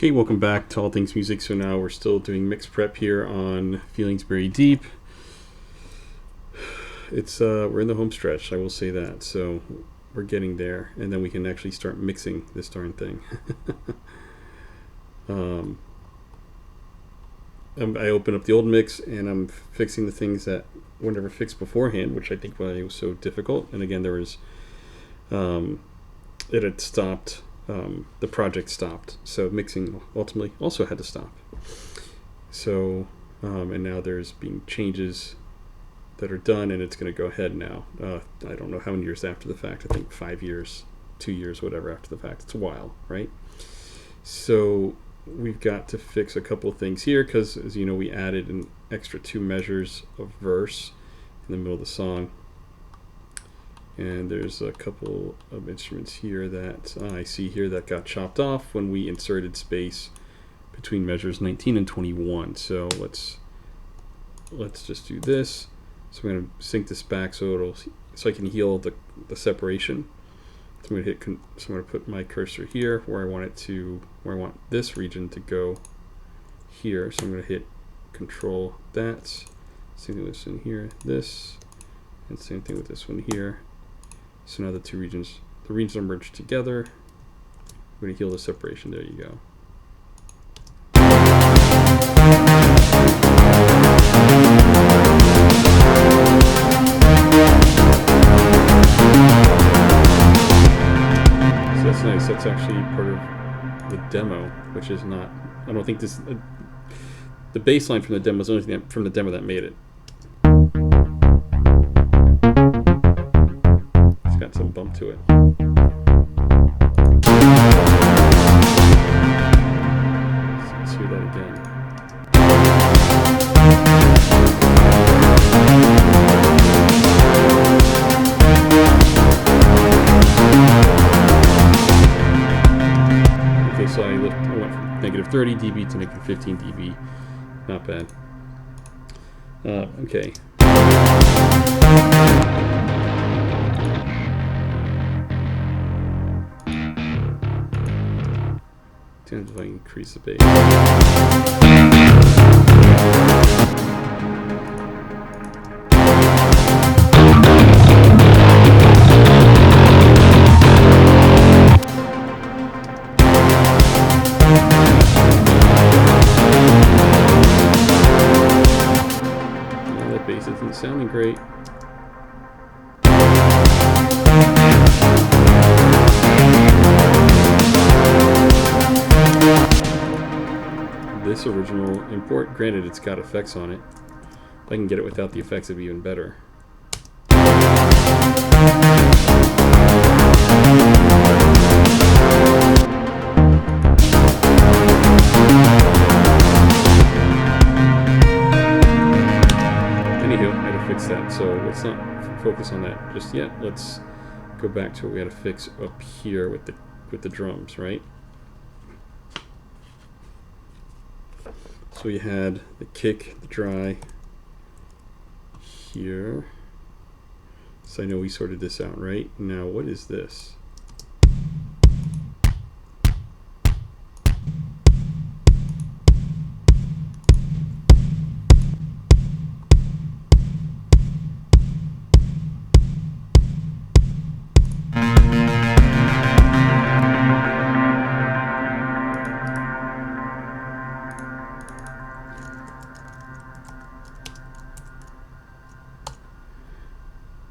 Okay, welcome back to All Things Music. So now we're still doing mix prep here on Feelings Buried Deep. It's we're in the home stretch, I will say that. So we're getting there, and then we can actually start mixing this darn thing. I open up the old mix, and I'm fixing the things that were never fixed beforehand, which I think why it was so difficult. And again, there was it had stopped. The project stopped, so mixing ultimately also had to stop. So and now there's being changes that are done, and it's going to go ahead now. I don't know how many years after the fact. I think 5 years, 2 years, whatever after the fact. It's a while, right? So we've got to fix a couple of things here because, as you know, we added an extra 2 measures of verse in the middle of the song. And there's a couple of instruments here that I see here that got chopped off when we inserted space between measures 19 and 21. So let's just do this. So I'm going to sync this back so I can heal the separation. So I'm going to put my cursor here where I want this region to go here. So I'm going to hit Control that. Same thing with this one here, this, and same thing with this one here. So now the regions are merged together. I'm going to heal the separation. There you go. So that's nice. That's actually part of the demo, which is not. I don't think this. The bass line from the demo is the only thing from the demo that made it. Got some bump to it. Let's hear that again. Okay, so I went from negative 30 dB to negative 15 dB. Not bad. Okay. If I increase the bass. That bass isn't sounding great. This original import, granted it's got effects on it. If I can get it without the effects, it'd be even better. Anywho, I had to fix that, so let's not focus on that just yet. Let's go back to what we had to fix up here with the drums, right? So we had the kick, the dry here. So I know we sorted this out, right? Now what is this?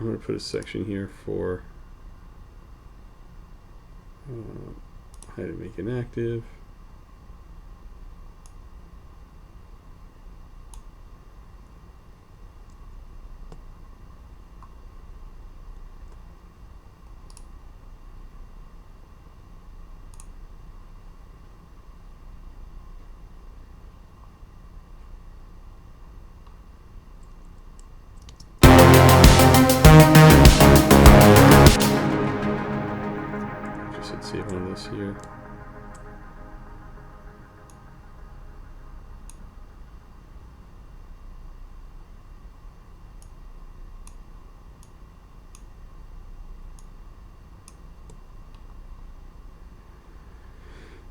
I'm going to put a section here for how to make an active. Save on this here.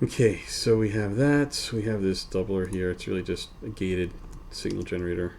Okay, so we have that. We have this doubler here. It's really just a gated signal generator.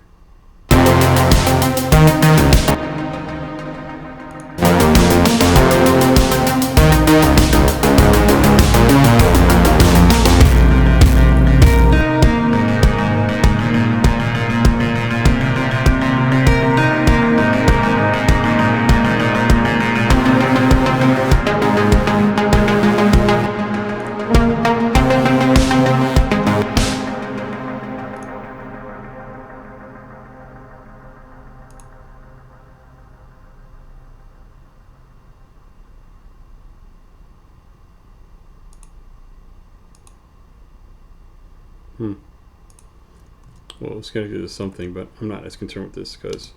Well, it's going to do something, but I'm not as concerned with this because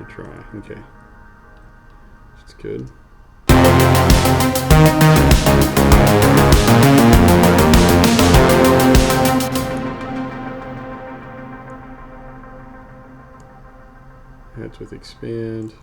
try. Okay. That's good. Heads with expand.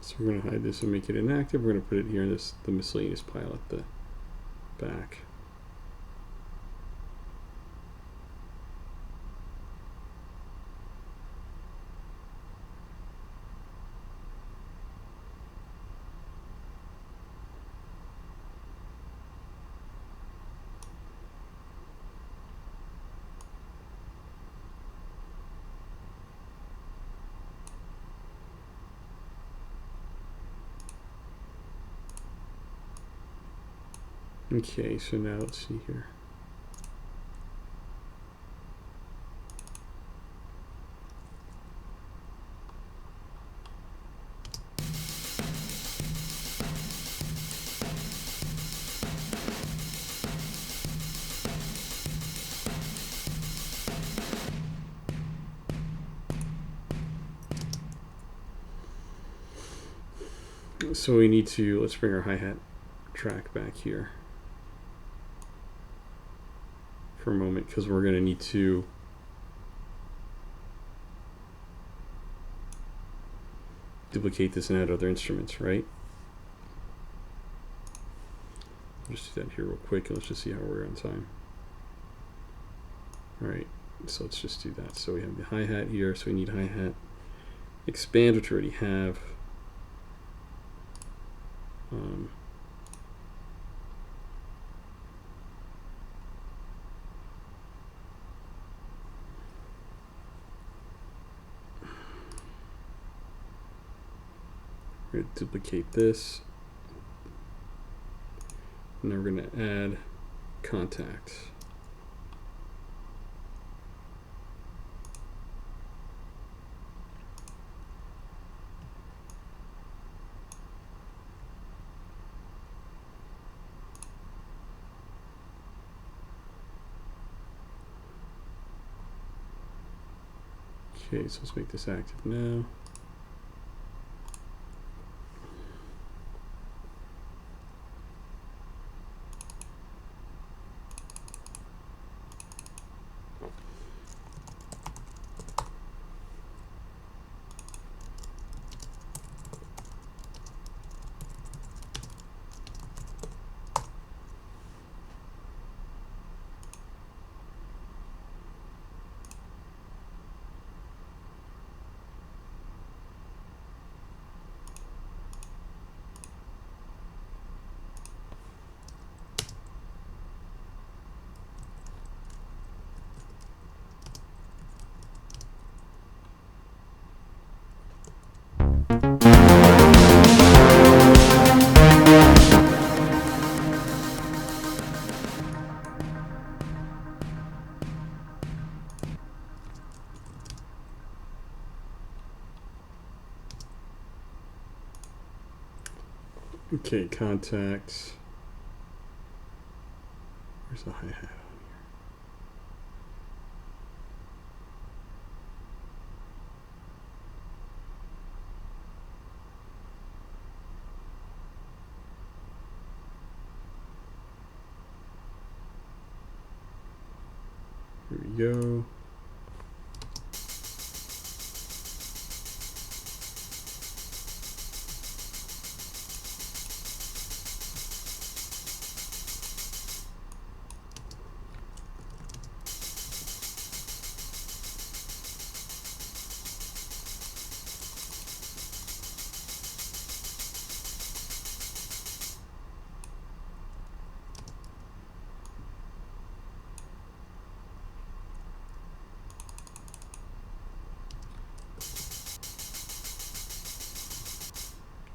So we're going to hide this and make it inactive. We're going to put it here in the miscellaneous pile at the back. Okay, so now let's see here. So we need to, let's bring our hi-hat track back here for a moment because we're going to need to duplicate this and add other instruments, right? I'll just do that here real quick and let's just see how we're on time. Alright, so let's just do that. So we have the hi-hat here, so we need hi-hat expand, which we already have. We're going to duplicate this. And then we're going to add contact. Okay, so let's make this active now. Okay, contact. Where's the hi-hat? Here we go.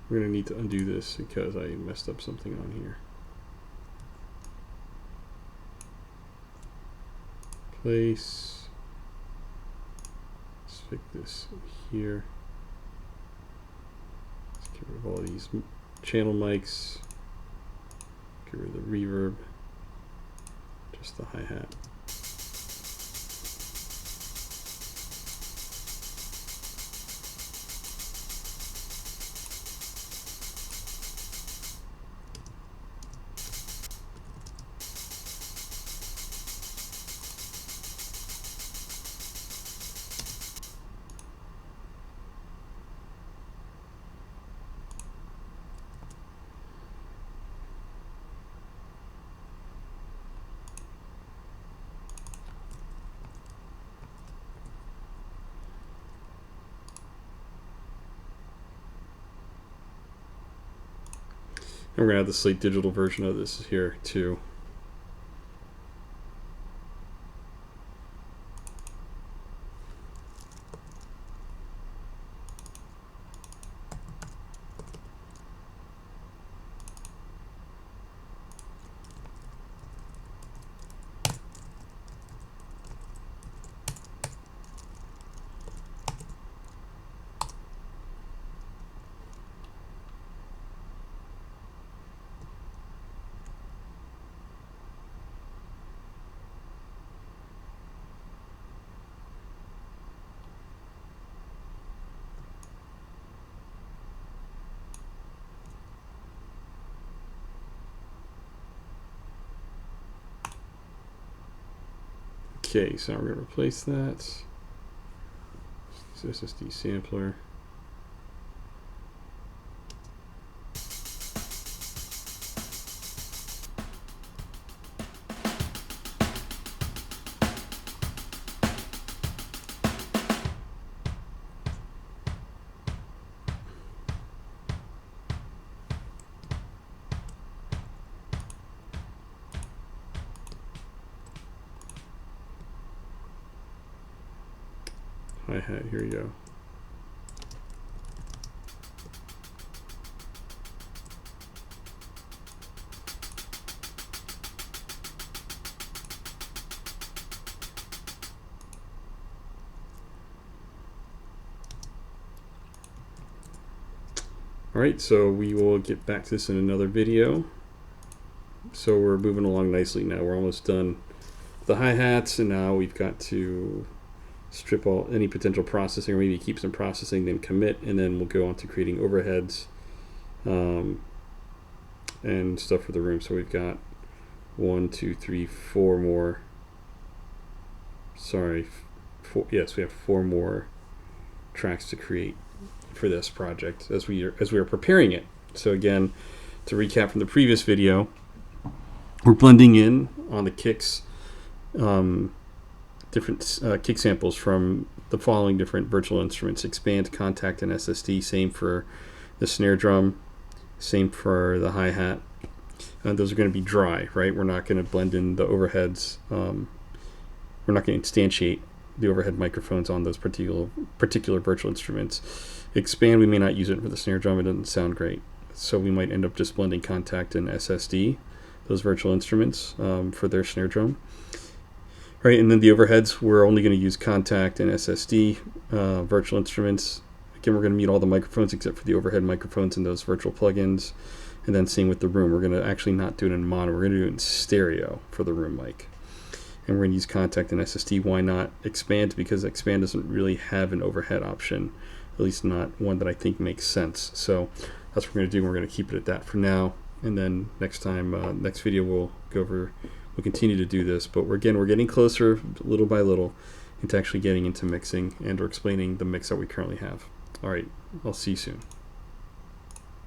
We're going to need to undo this because I messed up something on here. Place. Stick this here. Let's get rid of all these channel mics. Get rid of the reverb. Just the hi-hat. And we're going to have the Slate digital version of this here too. Okay, so we're going to replace that. SSD sampler. Hi-hat, here we go. Alright, so we will get back to this in another video. So we're moving along nicely now. We're almost done with the hi-hats, and now we've got to strip all any potential processing, or maybe keep some processing, then commit, and then we'll go on to creating overheads and stuff for the room. So we've got 1, 2, 3, 4 more. Sorry, yes, we have 4 more tracks to create for this project as we are preparing it. So again, to recap from the previous video, we're blending in on the kicks different kick samples from the following different virtual instruments: Expand, Contact, and SSD. Same for the snare drum, same for the hi-hat. Those are going to be dry, right? We're not going to blend in the overheads. We're not going to instantiate the overhead microphones on those particular virtual instruments. Expand, we may not use it for the snare drum. It doesn't sound great. So we might end up just blending Contact and SSD, those virtual instruments, for their snare drum. Right, and then the overheads, we're only going to use Contact and SSD virtual instruments. Again, we're going to mute all the microphones except for the overhead microphones and those virtual plugins. And then same with the room. We're going to actually not do it in mono. We're going to do it in stereo for the room mic. And we're going to use contact and SSD. Why not expand? Because expand doesn't really have an overhead option, at least not one that I think makes sense. So that's what we're going to do. We're going to keep it at that for now. And then next time, next video, we'll continue to do this. But we're getting closer little by little into actually getting into mixing and or explaining the mix that we currently have. All right, I'll see you soon.